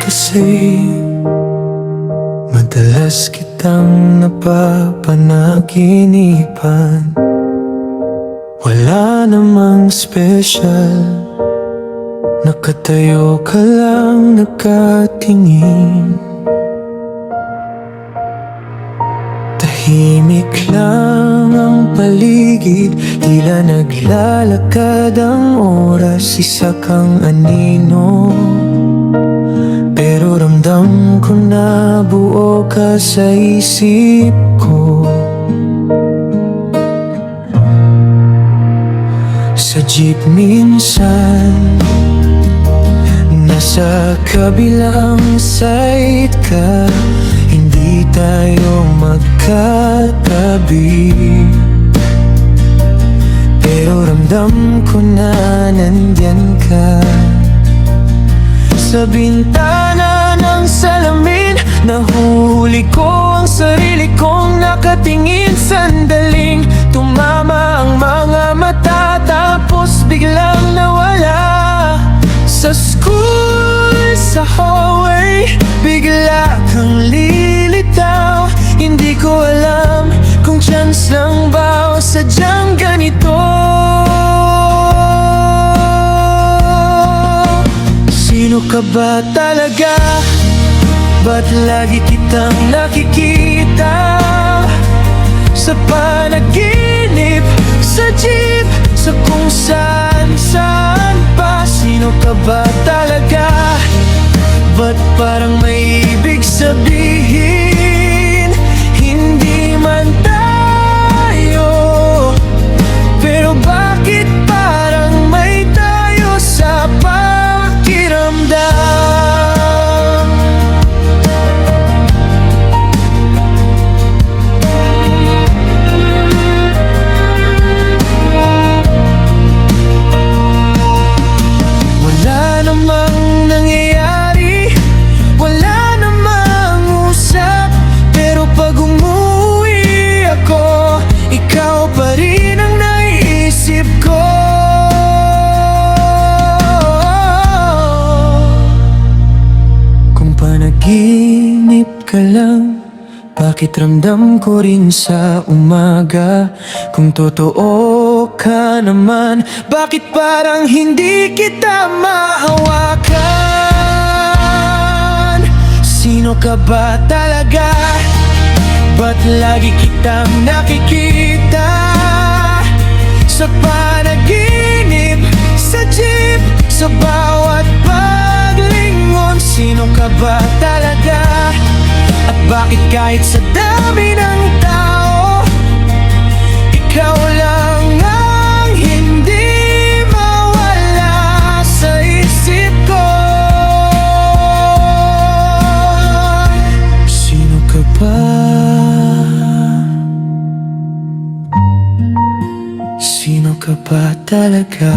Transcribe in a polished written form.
Kasi madalas kitang napapanaginipan. Wala namang special, nakatayo ka lang nakatingin. Tahimik lang ang paligid, tila naglalakad ang oras, isa kang anino. Pero ramdam ko na buo ka sa isip ko. Sa jeep minsan, nasa kabilang side ka, hindi tayo magkatabi. Pero ramdam ko na nandyan ka. Sa bintana ng salamin, nahuli ko ang sarili kong nakatingin. Sandaling tumama ang mga mata, tapos biglang nawala. Sa school, sa hallway, bigla kang lilitaw. Hindi ko alam kung chance lang ba o sadyang ganito. Sino ka ba talaga? Ba't lagi kitang nakikita sa panaginip, sa jeep, sa kung saan pa? Sino ka ba talaga? Ba't parang may ibig sabihin? Hindi man tayo, pero bakit parang may tayo sa pakiramdam? Wala namang nangyayari, wala namang usap, pero pag umuwi ako, ikaw pa rin ang naiisip ko. Kung panaginip ka lang, bakit ramdam ko rin sa umaga? Kung totoo ka naman, bakit parang hindi kita mahawakan? Sino ka ba talaga? Ba't lagi kitang nakikita sa panaginip, sa jeep, sa bawat paglingon? Sino ka ba talaga? At bakit kahit sa dami ng tao, ikaw lang ang hindi mawala sa isip ko? Sino ka ba? Sino ka ba talaga?